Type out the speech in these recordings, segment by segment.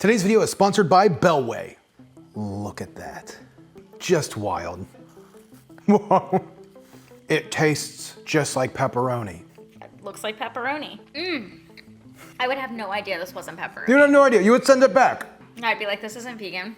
Today's video is sponsored by Bellway. Look at that. Just wild. Whoa. It tastes just like pepperoni. It looks like pepperoni. I would have no idea this wasn't pepperoni. You would have no idea. You would send it back. I'd be like, this isn't vegan.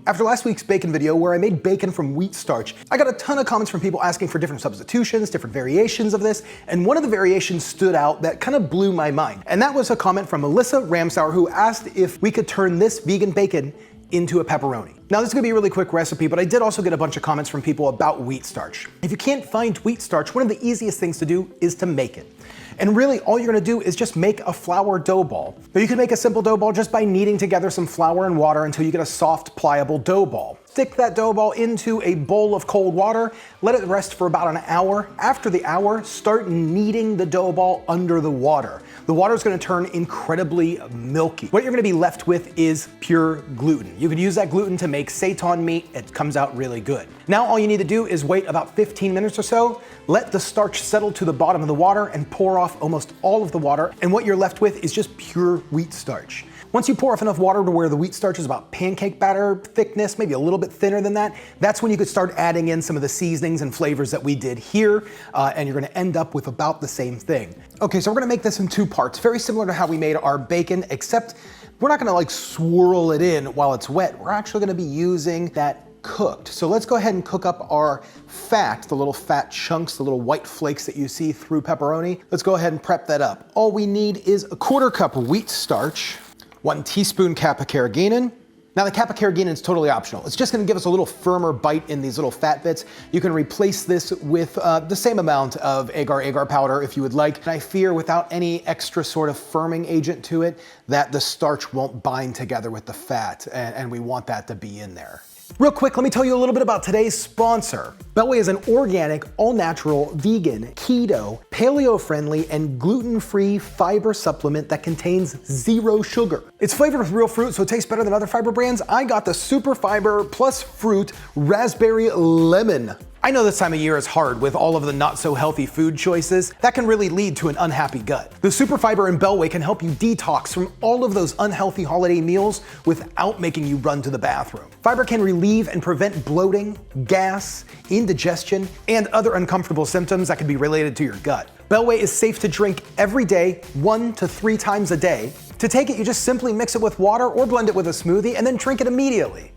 After last week's bacon video where I made bacon from wheat starch, I got a ton of comments from people asking for different substitutions, different variations of this, and one of the variations stood out that kind of blew my mind. And that was a comment from Melissa Ramsauer who asked if we could turn this vegan bacon into a pepperoni. Now this is gonna be a really quick recipe, but I did also get a bunch of comments from people about wheat starch. If you can't find wheat starch, one of the easiest things to do is to make it. And really, all you're gonna do is just make a flour dough ball. But you can make a simple dough ball just by kneading together some flour and water until you get a soft, pliable dough ball. Stick that dough ball into a bowl of cold water, let it rest for about an hour. After the hour, start kneading the dough ball under the water. The water is gonna turn incredibly milky. What you're gonna be left with is pure gluten. You could use that gluten to make seitan meat. It comes out really good. Now all you need to do is wait about 15 minutes or so, let the starch settle to the bottom of the water and pour off almost all of the water, and what you're left with is just pure wheat starch. Once you pour off enough water to where the wheat starch is about pancake batter thickness, maybe a little bit thinner than that, that's when you could start adding in some of the seasonings and flavors that we did here, and you're gonna end up with about the same thing. Okay, so we're gonna make this in two parts, very similar to how we made our bacon, except we're not gonna like swirl it in while it's wet. We're actually gonna be using that cooked. So let's go ahead and cook up our fat, the little fat chunks, the little white flakes that you see through pepperoni. Let's go ahead and prep that up. All we need is a 1/4 cup wheat starch, 1 teaspoon kappa carrageenan. Now the kappa carrageenan is totally optional. It's just gonna give us a little firmer bite in these little fat bits. You can replace this with the same amount of agar powder if you would like. And I fear without any extra sort of firming agent to it that the starch won't bind together with the fat, and we want that to be in there. Real quick, let me tell you a little bit about today's sponsor. Bellway is an organic, all-natural, vegan, keto, paleo-friendly, and gluten-free fiber supplement that contains 0 sugar. It's flavored with real fruit, so it tastes better than other fiber brands. I got the Super Fiber Plus Fruit Raspberry Lemon. I know this time of year is hard with all of the not so healthy food choices. That can really lead to an unhappy gut. The Super Fiber in Bellway can help you detox from all of those unhealthy holiday meals without making you run to the bathroom. Fiber can relieve and prevent bloating, gas, indigestion, and other uncomfortable symptoms that can be related to your gut. Bellway is safe to drink every day, 1 to 3 times a day. To take it, you just simply mix it with water or blend it with a smoothie and then drink it immediately.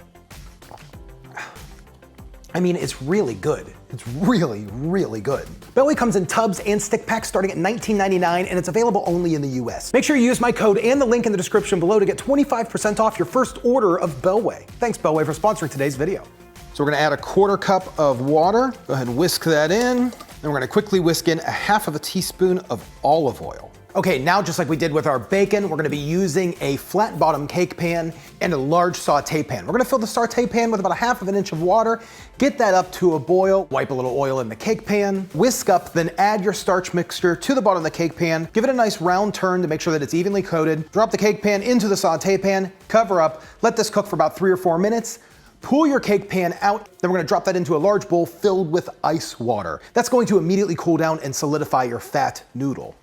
I mean, it's really good. It's really, really good. Bellway comes in tubs and stick packs starting at $19.99, and it's available only in the US. Make sure you use my code and the link in the description below to get 25% off your first order of Bellway. Thanks, Bellway, for sponsoring today's video. So we're gonna add a 1/4 cup of water. Go ahead and whisk that in. Then we're gonna quickly whisk in 1/2 teaspoon of olive oil. Okay, now just like we did with our bacon, we're gonna be using a flat bottom cake pan and a large saute pan. We're gonna fill the saute pan with about 1/2 inch of water, get that up to a boil, wipe a little oil in the cake pan, whisk up, then add your starch mixture to the bottom of the cake pan, give it a nice round turn to make sure that it's evenly coated, drop the cake pan into the saute pan, cover up, let this cook for about 3 or 4 minutes, pull your cake pan out, then we're gonna drop that into a large bowl filled with ice water. That's going to immediately cool down and solidify your fat noodle.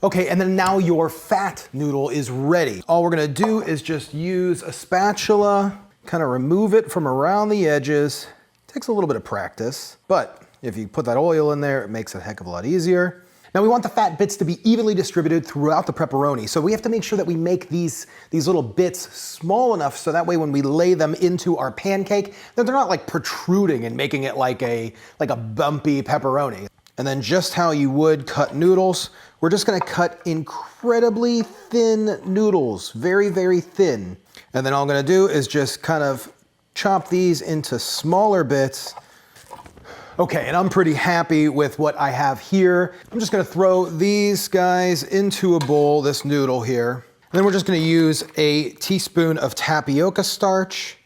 Okay, and then now your fat noodle is ready. All we're gonna do is just use a spatula, kind of remove it from around the edges. Takes a little bit of practice, but if you put that oil in there, it makes it a heck of a lot easier. Now we want the fat bits to be evenly distributed throughout the pepperoni, so we have to make sure that we make these little bits small enough so that way when we lay them into our pancake, that they're not like protruding and making it like a bumpy pepperoni. And then just how you would cut noodles, we're just gonna cut incredibly thin noodles, very, very thin. And then all I'm gonna do is just kind of chop these into smaller bits. Okay, and I'm pretty happy with what I have here. I'm just gonna throw these guys into a bowl, this noodle here. And then we're just gonna use a teaspoon of tapioca starch.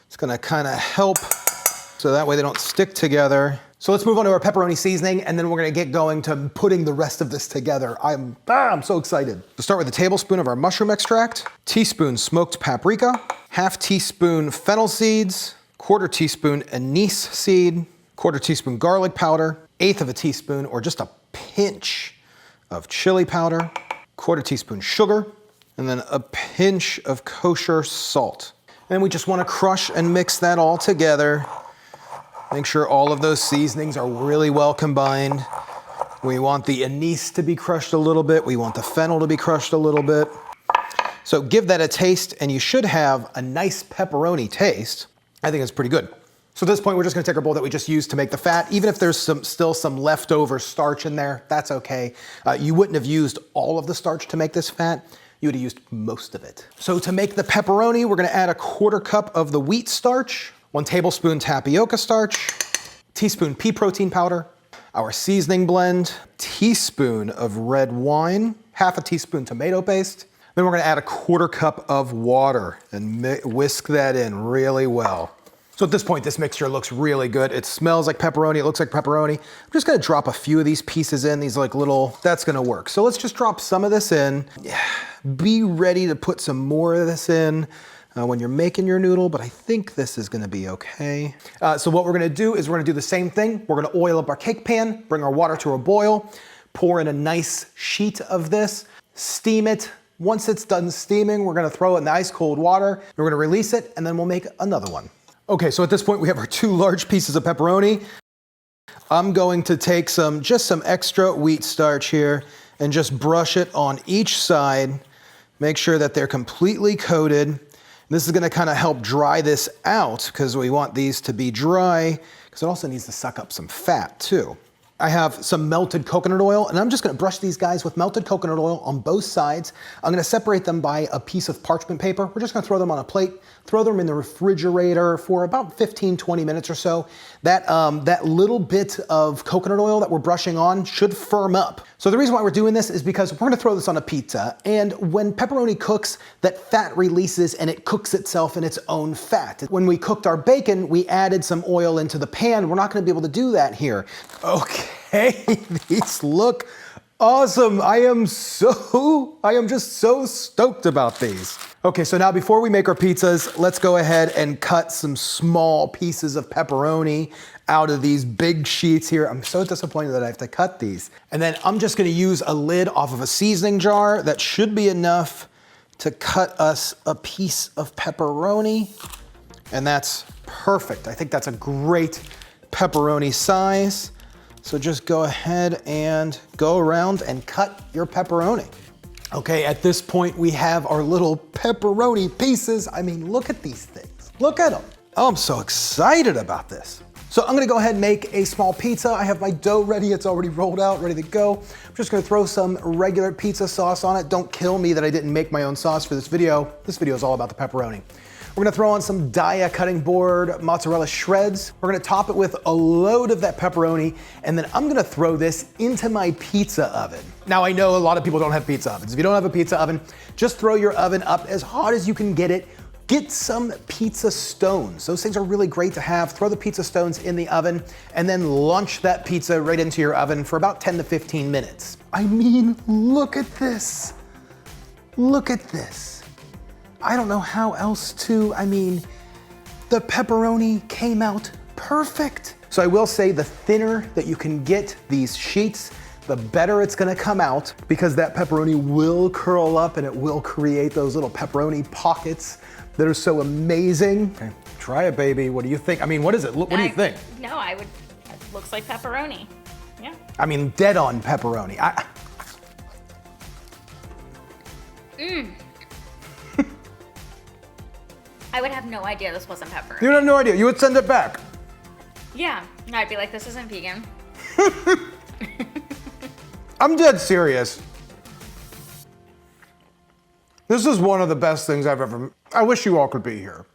It's gonna kind of help so that way they don't stick together. So let's move on to our pepperoni seasoning, and then we're gonna get going to putting the rest of this together. I'm so excited. To start with a tablespoon of our mushroom extract, teaspoon smoked paprika, 1/2 teaspoon fennel seeds, 1/4 teaspoon anise seed, 1/4 teaspoon garlic powder, 1/8 teaspoon or just a pinch of chili powder, 1/4 teaspoon sugar, and then a pinch of kosher salt. And we just want to crush and mix that all together. Make sure all of those seasonings are really well combined. We want the anise to be crushed a little bit. We want the fennel to be crushed a little bit. So give that a taste and you should have a nice pepperoni taste. I think it's pretty good. So at this point, we're just gonna take our bowl that we just used to make the fat. Even if there's still some leftover starch in there, that's okay. You wouldn't have used all of the starch to make this fat. You would have used most of it. So to make the pepperoni, we're gonna add a 1/4 cup of the wheat starch, 1 tablespoon tapioca starch, teaspoon pea protein powder, our seasoning blend, teaspoon of red wine, 1/2 teaspoon tomato paste. Then we're gonna add a 1/4 cup of water and whisk that in really well. So at this point, this mixture looks really good. It smells like pepperoni, it looks like pepperoni. I'm just gonna drop a few of these pieces in, these like little, that's gonna work. So let's just drop some of this in. Be ready to put some more of this in when you're making your noodle, but I think this is gonna be okay. So what we're gonna do is we're gonna do the same thing. We're gonna oil up our cake pan, bring our water to a boil, pour in a nice sheet of this, steam it. Once it's done steaming, we're gonna throw it in the ice cold water. We're gonna release it, and then we'll make another one. Okay, so at this point we have our 2 large pieces of pepperoni. I'm going to take just some extra wheat starch here and just brush it on each side. Make sure that they're completely coated. This is gonna kind of help dry this out because we want these to be dry because it also needs to suck up some fat too. I have some melted coconut oil, and I'm just gonna brush these guys with melted coconut oil on both sides. I'm gonna separate them by a piece of parchment paper. We're just gonna throw them on a plate, throw them in the refrigerator for about 15, 20 minutes or so. That little bit of coconut oil that we're brushing on should firm up. So the reason why we're doing this is because we're gonna throw this on a pizza, and when pepperoni cooks, that fat releases and it cooks itself in its own fat. When we cooked our bacon, we added some oil into the pan. We're not gonna be able to do that here. Okay, these look awesome. I am just so stoked about these. Okay, so now before we make our pizzas, let's go ahead and cut some small pieces of pepperoni out of these big sheets here. I'm so disappointed that I have to cut these. And then I'm just gonna use a lid off of a seasoning jar. That should be enough to cut us a piece of pepperoni. And that's perfect. I think that's a great pepperoni size. So just go ahead and go around and cut your pepperoni. Okay, at this point we have our little pepperoni pieces. I mean, look at these things. Look at them. Oh, I'm so excited about this. So I'm gonna go ahead and make a small pizza. I have my dough ready. It's already rolled out, ready to go. I'm just gonna throw some regular pizza sauce on it. Don't kill me that I didn't make my own sauce for this video. This video is all about the pepperoni. We're gonna throw on some Daiya cutting board mozzarella shreds. We're gonna top it with a load of that pepperoni, and then I'm gonna throw this into my pizza oven. Now I know a lot of people don't have pizza ovens. If you don't have a pizza oven, just throw your oven up as hot as you can get it. Get some pizza stones. Those things are really great to have. Throw the pizza stones in the oven and then launch that pizza right into your oven for about 10 to 15 minutes. I mean, look at this. Look at this. I don't know how else I mean, the pepperoni came out perfect. So I will say the thinner that you can get these sheets, the better it's gonna come out because that pepperoni will curl up and it will create those little pepperoni pockets that are so amazing. Okay, try it, baby. What do you think? I mean, what is it? What do you think? No, it looks like pepperoni. Yeah. I mean, dead on pepperoni. I would have no idea this wasn't pepperoni. You would have no idea. You would send it back. Yeah, I'd be like, this isn't vegan. I'm dead serious. This is one of the best things I've ever. I wish you all could be here.